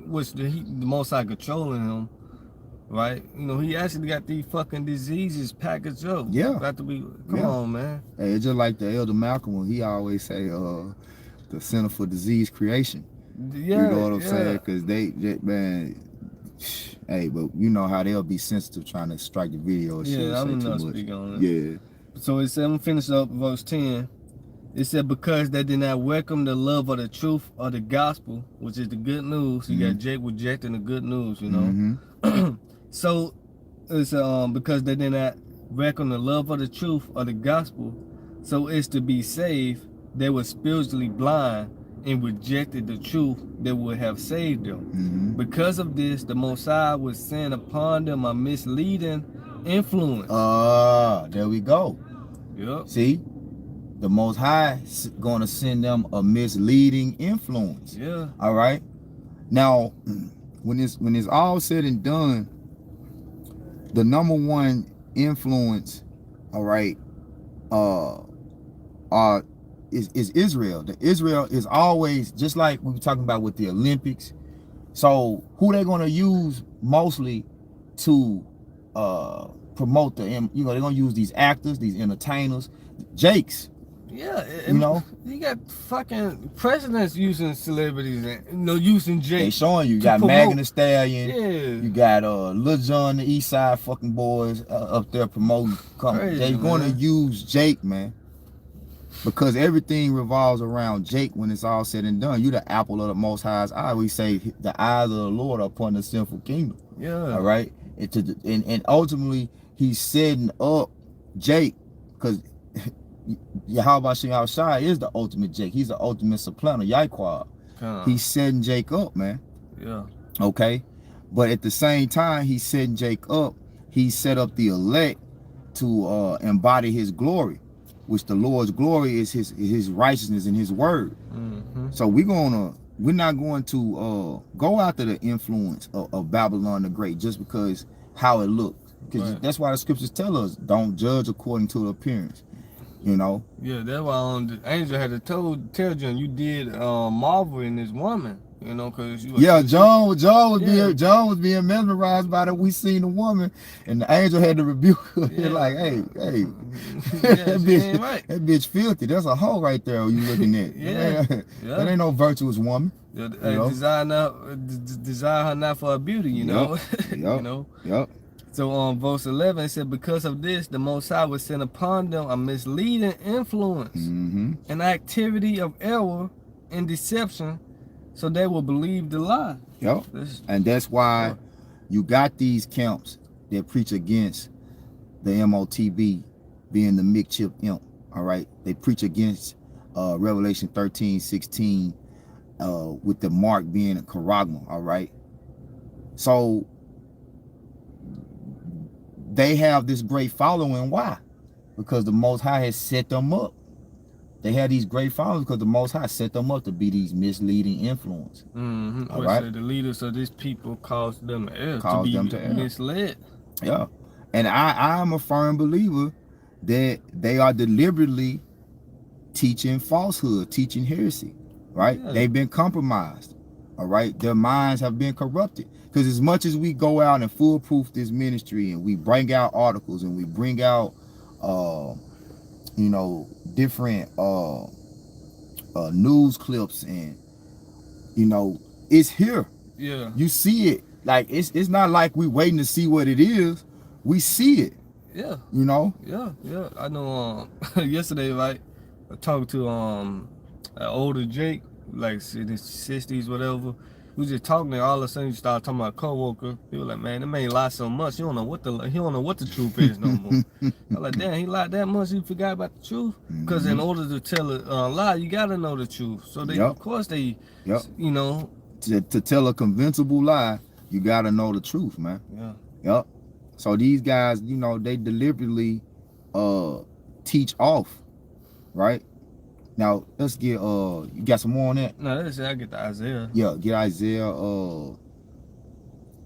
was the Most High controlling him, right? He actually got these fucking diseases packaged up. Yeah. Got to be. Come on, man. Hey, it's just like the Elder Malcolm when he always say, the Center for Disease Creation. Yeah. You know what I'm saying? Because they, man. Hey, but you know how they'll be sensitive trying to strike the video and shit. Yeah, I'm not speaking on it. Yeah. So it said, I'm gonna finish up verse 10. It said, because they did not welcome the love of the truth of the gospel, which is the good news. You got Jake rejecting the good news, So it's because they did not welcome the love of the truth of the gospel, so it's to be saved, they were spiritually blind and rejected the truth that would have saved them. Because of this, the Most High would send upon them a misleading influence. There we go. Yep. See, the Most High going to send them a misleading influence. Yeah. All right. Now, when it's all said and done, the number one influence, all right, is Israel. The Israel is always, just like we were talking about with the Olympics. So who they're going to use mostly to promote they're going to use these actors, these entertainers, Jakes. Yeah, you got fucking presidents using celebrities and using Jake. They showing you got Megan Thee Stallion. Yeah. You got Lil Jon, the East Side fucking boys up there promoting. They're going to use Jake, man, because everything revolves around Jake. When it's all said and done, you the apple of the Most High's eye. We say the eyes of the Lord are upon the sinful kingdom. Yeah. All right. And ultimately, he's setting up Jake because Yahweh Shai is the ultimate Jake. He's the ultimate supplanter, Yahweh. He's setting Jake up, man. Yeah. Okay. But at the same time, he's setting Jake up. He set up the elect to embody his glory, which the Lord's glory is his righteousness and his word. So we're not going to go after the influence of Babylon the Great just because how it looks. Because that's why the scriptures tell us, don't judge according to the appearance. Yeah, that's why the angel had to tell John, you did marvel in this woman, because John was being mesmerized by that. We seen the woman, and the angel had to rebuke her. Like, hey, that bitch filthy. That's a hoe right there. You looking at? That ain't no virtuous woman. Desire her not for her beauty. Yep. So verse 11 it said, because of this, the Most High would send upon them a misleading influence, an activity of error and deception, so they will believe the lie. Yep. And that's why you got these camps that preach against the MOTB being the MCHIP imp. All right. They preach against Revelation 13:16 with the mark being a charagma. All right. So they have this great following. Why? Because the Most High has set them up. They had these great followers because the Most High set them up to be these misleading influence. All right. So the leaders of this people caused them to be misled. Yeah. And I am a firm believer that they are deliberately teaching falsehood, teaching heresy. Right? Yeah. They've been compromised. All right. Their minds have been corrupted. Because as much as we go out and foolproof this ministry and we bring out articles and we bring out, different news clips and, it's here. Yeah. You see it. Like, it's not like we waiting to see what it is. We see it. Yeah. Yeah. I know yesterday, right, I talked to an older Jake, like in his 60s, whatever. We was just talking, and all of a sudden he started talking about a coworker. He was like, "Man, that man lied so much. He don't know what the truth is no more." I was like, "Damn, he lied that much. He forgot about the truth." Because in order to tell a lie, you gotta know the truth. So they, of course, they, to tell a convincible lie, you gotta know the truth, man. Yeah. Yep. So these guys, they deliberately teach off, right? Now let's get you got some more on that? No, I get the Isaiah. Yeah, get Isaiah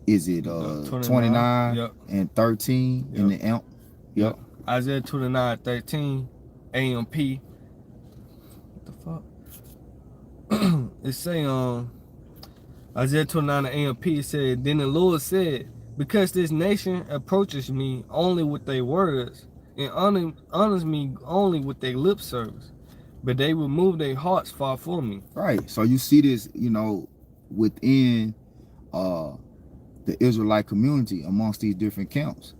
is it 29 and 13 in the amp? Yep. Isaiah 29:13, AMP. What the fuck? It say Isaiah 29 AMP said, then the Lord said, because this nation approaches me only with their words and honors me only with their lip service, but they remove their hearts far from me. Right. So you see this, within the Israelite community amongst these different camps.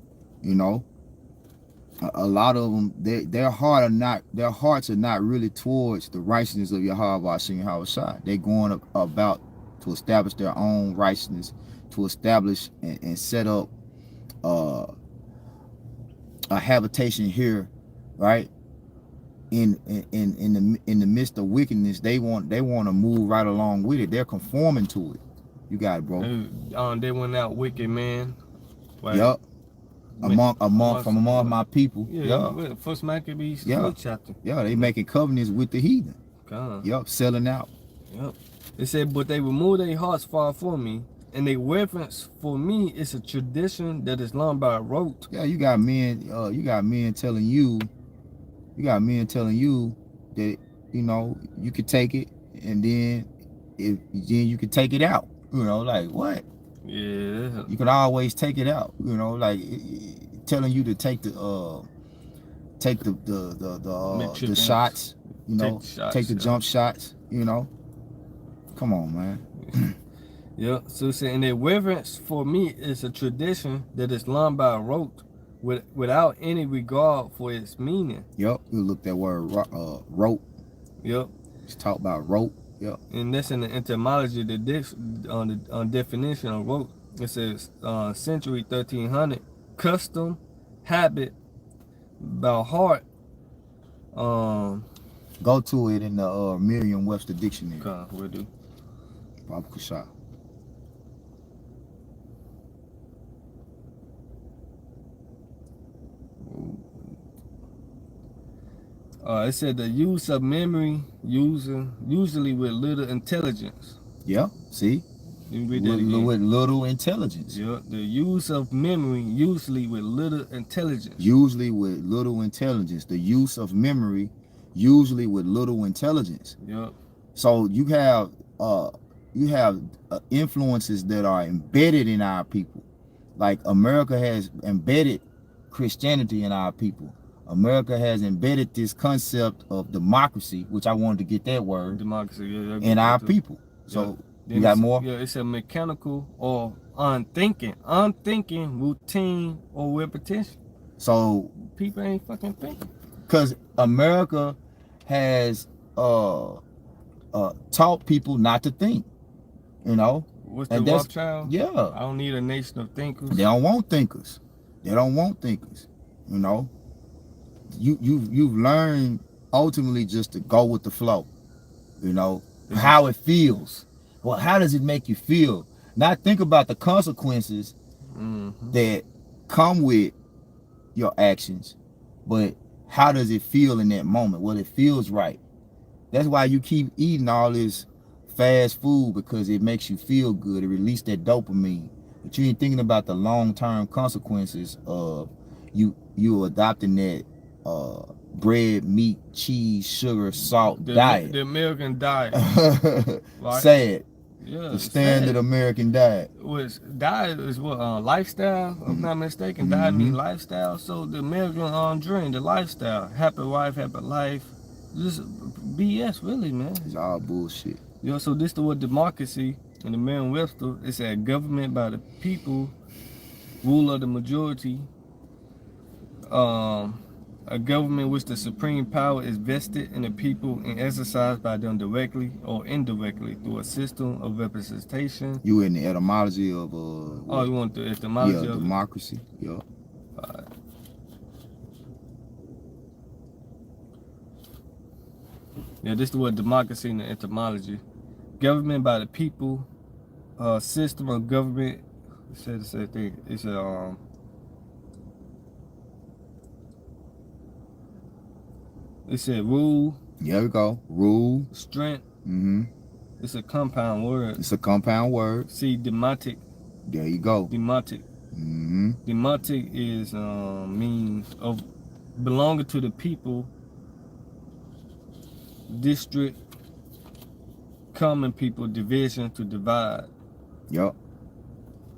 A lot of them, their hearts are not really towards the righteousness of Yahweh Hashem Yahushua. They're going about to establish their own righteousness, to establish and set up a habitation here, right? In the midst of wickedness, they want to move right along with it. They're conforming to it. You got it, bro. They went out wicked, man. Right? Yup. Among my people. Yeah. First Maccabees chapter. Yeah, they making covenants with the heathen. Yup, selling out. Yep. It said, but they remove their hearts far from me, and their reverence for me is a tradition that is learned by rote. Yeah, you got men telling you that you could take it, and then you could take it out. Like what? Yeah. You can always take it out. Like telling you to take the shots. Take the jump shots. Come on, man. Yeah. So it said, and their reverence for me is a tradition that is learned by rote, without any regard for its meaning. Yep. You look that word rote. Yep. It's talk about rote. Yep. And that's in the etymology, the definition of rote. It says century 1300, custom, habit, by heart. Go to it in the Merriam-Webster dictionary. Okay, will do. Baba Kasha. It said the use of memory usually with little intelligence. Yeah, see? You read that again. With little intelligence. Yeah, the use of memory usually with little intelligence. Usually with little intelligence. The use of memory usually with little intelligence. Yeah. So you have influences that are embedded in our people. Like America has embedded Christianity in our people. America has embedded this concept of democracy, which I wanted to get that word. Democracy, yeah. In our people. So you got more? Yeah, it's a mechanical or unthinking, routine or repetition. So people ain't fucking thinking. Because America has taught people not to think. What's the Rothschild? Yeah. I don't need a nation of thinkers. They don't want thinkers. You've learned ultimately just to go with the flow. How it feels. Well, how does it make you feel? Not think about the consequences that come with your actions, but how does it feel in that moment? Well, it feels right. That's why you keep eating all this fast food, because it makes you feel good. It releases that dopamine. But you ain't thinking about the long-term consequences of you adopting that bread, meat, cheese, sugar, salt diet. The American diet. Right? Sad. Yeah. The standard American diet. Diet is what? Lifestyle, if I'm not mistaken. Diet means lifestyle. So the American dream, the lifestyle. Happy wife, happy life. Just BS, really, man. It's all bullshit. So this is the word democracy in the Merriam-Webster. It's a government by the people, rule of the majority. A government which the supreme power is vested in the people and exercised by them directly or indirectly through a system of representation. You in the etymology of you want the etymology of democracy? Yeah. Yeah, this is the word democracy in the etymology. Government by the people, system of government. It says the same thing. It's a it said rule. There we go. Rule. Strength. It's a compound word. It's a compound word. See, demotic. There you go. Demotic. Mm-hmm. Demotic is means of belonging to the people, district, common people, division, to divide. Yup.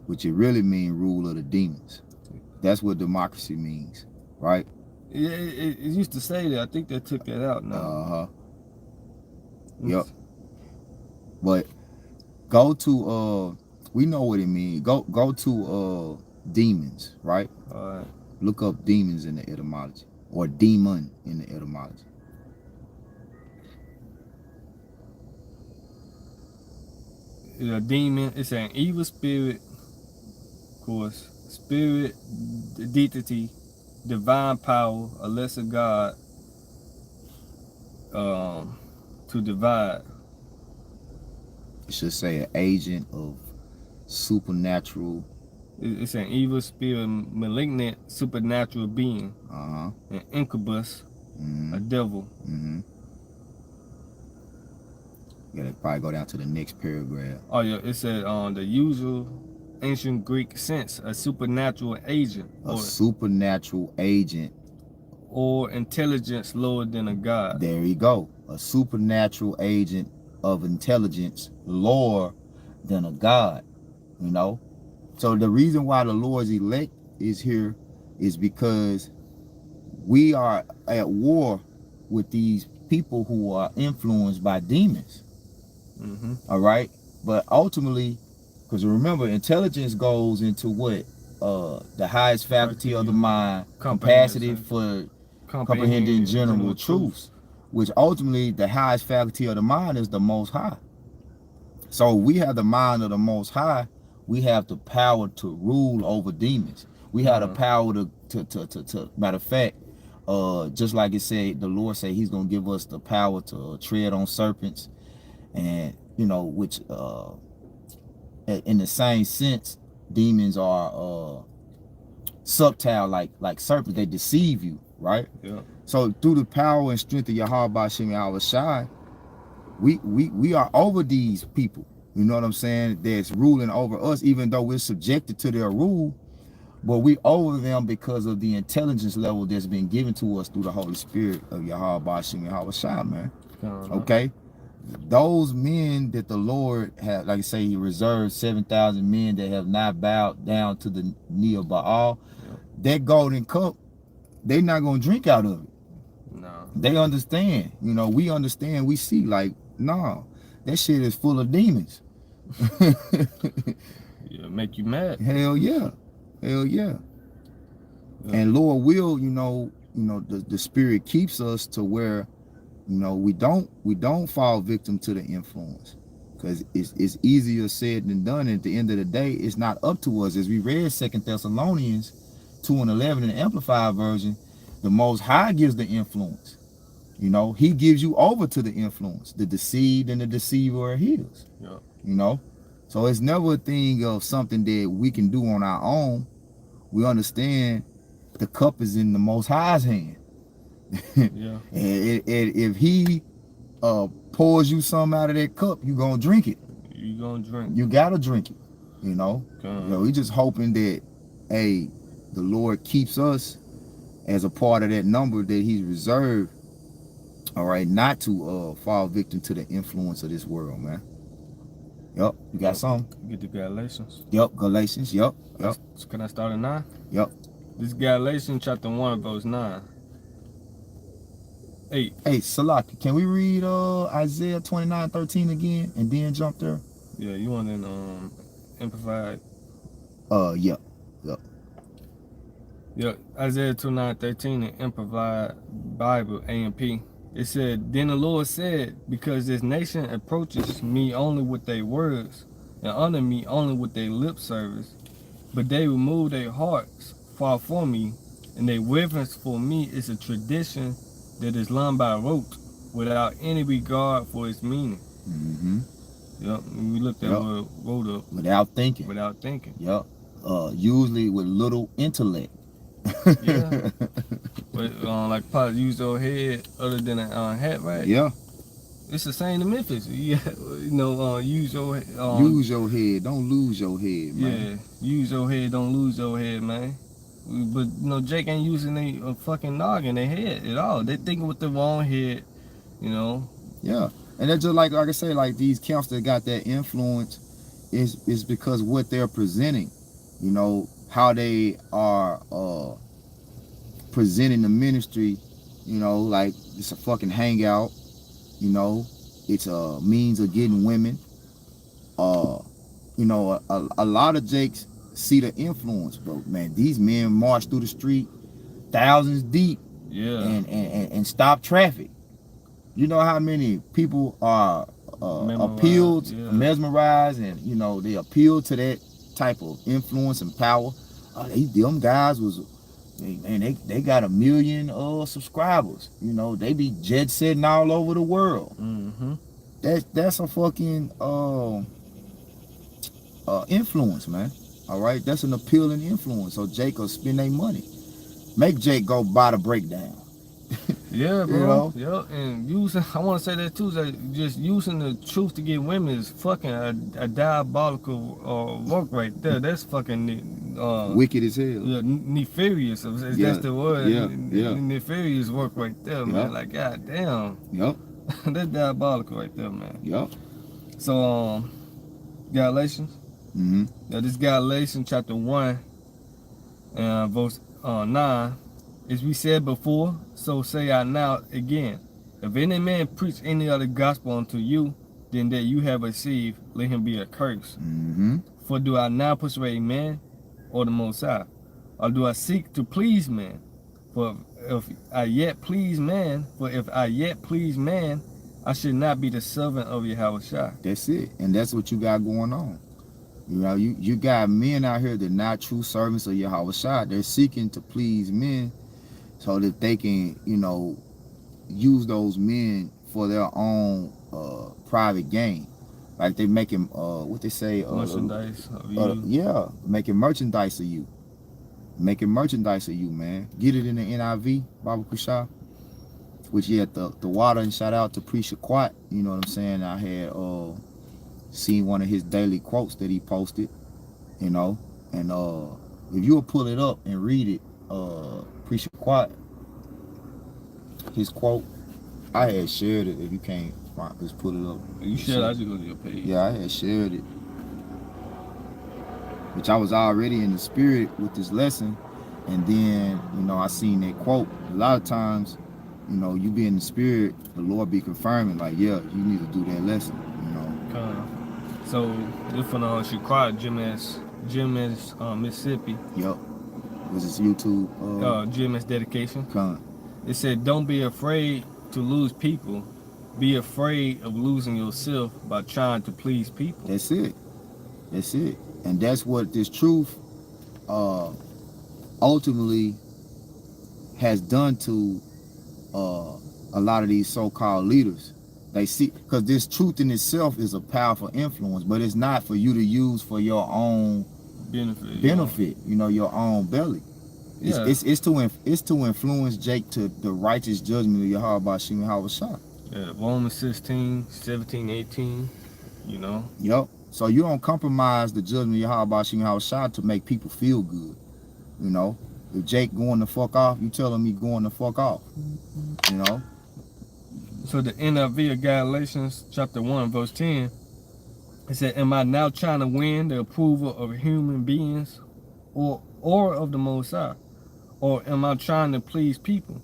Which it really means rule of the demons. That's what democracy means, right? It used to say that. I think they took that out now. Uh-huh. Yup. But go to we know what it means. Go to demons, right? All right. Look up demons in the etymology, or demon in the etymology. A demon, it's an evil spirit, of course. Spirit, deity, divine power, a lesser god, to divide. It should say an agent of supernatural. It's an evil spirit, malignant, supernatural being. Uh-huh. An incubus, Mm-hmm. a devil. Mm-hmm. You gotta probably go down to the next paragraph. Oh yeah, it said the usual ancient Greek sense, a supernatural agent A supernatural agent. or intelligence lower than a god. There you go. A supernatural agent of intelligence lower than a god. You know? So the reason why the Lord's elect is here is because we are at war with these people who are influenced by demons. Mm-hmm. All right? But ultimately, because remember, intelligence goes into what? The highest faculty of the mind, capacity for comprehending general truths, which ultimately the highest faculty of the mind is the Most High. So we have the mind of the Most High. We have the power to rule over demons. We have the power to matter of fact, just like it said, the Lord said He's gonna give us the power to tread on serpents, and you know, which in the same sense, demons are subtle like serpents. They deceive you, right? Yeah. So through the power and strength of Yahweh Shem Yahawashi, we are over these people. You know what I'm saying? That's ruling over us, even though we're subjected to their rule, but we over them because of the intelligence level that's been given to us through the Holy Spirit of Yahweh Shem Yahawashi, man. Okay? Those men that the Lord had, like I say, He reserved 7,000 men that have not bowed down to the knee of Baal. Yeah. That golden cup, they're not going to drink out of it. No. They understand. You know, we understand. We see, like, no, that shit is full of demons. Yeah, make you mad. Hell yeah. Hell yeah. Yeah. And Lord will, the Spirit keeps us to where, we don't fall victim to the influence, because it's easier said than done. At the end of the day, it's not up to us. As we read 2 Thessalonians 2:11 in the Amplified version, the Most High gives the influence. He gives you over to the influence. The deceived and the deceiver are His. Yeah. So it's never a thing of something that we can do on our own. We understand the cup is in the Most High's hand. Yeah. And if He pours you something out of that cup, you gonna drink it. You gonna drink. You gotta drink it. We just hoping that, hey, the Lord keeps us as a part of that number that He's reserved. All right, not to fall victim to the influence of this world, man. Yup, you got something? Get the Galatians. Yup, Galatians. Yup. So can I start at 9? Yup. This is Galatians chapter 1, verse 9. 8. Hey, Salaki, can we read Isaiah 29:13 again and then jump there? Yeah, you want to Amplified? Yep. Yeah, Isaiah 29:13 in Amplified Bible, AMP. It said, then the Lord said, because this nation approaches me only with their words, and honor me only with their lip service, but they remove their hearts far from me, and their reverence for me is a tradition that is learned by rote, without any regard for its meaning. Mm-hmm. Yep, we looked at what wrote up. Without thinking. Yep. Usually with little intellect. Yeah. But like probably use your head other than a hat rack. Yeah. It's the same in Memphis. Yeah, use your use your head. Don't lose your head, man. Yeah, use your head. Don't lose your head, man. But Jake ain't using a fucking noggin, their head at all. They thinking with the wrong head, Yeah, and that's just like I say, like these camps that got that influence is because what they're presenting, how they are presenting the ministry, like it's a fucking hangout, it's a means of getting women. A lot of Jakes see the influence, bro. Man, these men march through the street, thousands deep, and stop traffic. You know how many people are appealed, mesmerized, and they appeal to that type of influence and power. Them guys they got 1 million subscribers. They be jet setting all over the world. Mm-hmm. That's a fucking influence, man. All right, that's an appealing influence. So Jake will spend their money. Make Jake go buy the breakdown. Yeah, bro. Yeah, and I want to say that too. That just using the truth to get women is fucking a diabolical work right there. That's fucking wicked as hell. Yeah, nefarious. That's the word. Yeah. Nefarious work right there, man. Like, god damn. Yep. That's diabolical right there, man. Yep. So, Galatians. Mm-hmm. Now, this Galatians chapter 1, verse 9. As we said before, so say I now again. If any man preach any other gospel unto you, than that you have received, let him be accursed. Mm-hmm. For do I now persuade man or the Most High? Or do I seek to please man? For if I yet please man, I should not be the servant of Yahweh. That's it. And that's what you got going on. You got men out here that are not true servants of Yahweh. They're seeking to please men so that they can, use those men for their own private gain. Like they making what they say merchandise of you. Making merchandise of you. Making merchandise of you, man. Get it in the NIV, Baba Kusha. Which the water, and shout out to Priest Shaquat. You know what I'm saying? I had seen one of his daily quotes that he posted, and if you'll pull it up and read it, Priest Shaquat, his quote, I had shared it. If you can't just put it up. You shared, I just go to your page. Yeah, I had shared it. Which I was already in the spirit with this lesson, and then I seen that quote. A lot of times, you be in the spirit, the Lord be confirming, like, yeah, you need to do that lesson, So this one Shaquat, GMS, Mississippi. Yep. Was this YouTube? GMS dedication. It said, don't be afraid to lose people. Be afraid of losing yourself by trying to please people. That's it. And that's what this truth ultimately has done to a lot of these so-called leaders. They see, because this truth in itself is a powerful influence, but it's not for you to use for your own benefit, your own belly. It's to influence Jake to the righteous judgment of Yahweh Shem Yahweh. Yeah, Romans 16, 17, 18, Yep. So you don't compromise the judgment of Yahweh Shem Yahweh to make people feel good. If Jake going the fuck off, you tell him he going the fuck off. So the NIV of Galatians chapter 1 verse 10, it said, am I now trying to win the approval of human beings or of the Most High? Or am I trying to please people?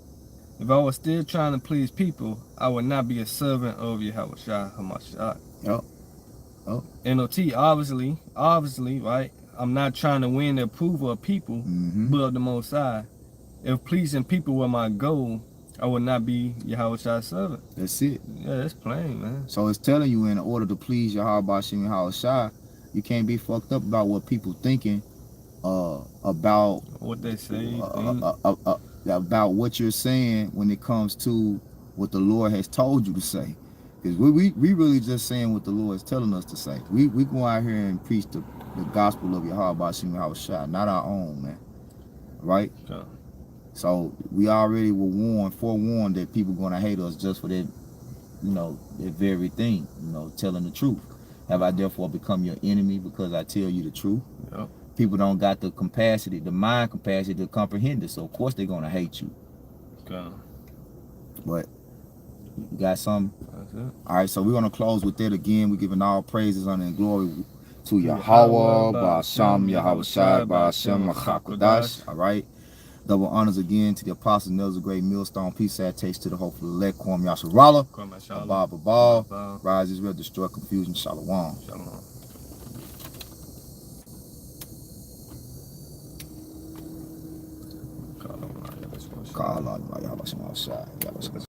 If I was still trying to please people, I would not be a servant of Yahweh Hamashiach. Yep. Oh. NOT, obviously, right? I'm not trying to win the approval of people, but of the Most High. If pleasing people were my goal, I would not be Yahweh's servant. That's it. Yeah, that's plain, man. So it's telling you, in order to please Yahweh Shem Yahweh, you can't be fucked up about what people thinking about what they say, about what you're saying when it comes to what the Lord has told you to say. Because we really just saying what the Lord is telling us to say. We go out here and preach the gospel of Yahweh Shem Yahweh, not our own, man. Right? Yeah. So we already were forewarned that people going to hate us just for that the very thing, telling the truth. Have I therefore become your enemy because I tell you the truth? Yep. People don't got the capacity, the mind capacity to comprehend it, so of course they're gonna hate you. Okay. But you got some. That's it. All right, so we're gonna close with that again. We're giving all praises, honor, and glory to Yahweh, Ba'asham, Yahweh Shai, Ba'asham, Machakodash. All right. Double honors again to the apostles, Nels, a great millstone, peace, sad taste to the hope of the elect, Kwam Yasharala, Abba, Babal, rise Israel, destroy confusion, Shalom. Shalom. Call on Yahweh Shai.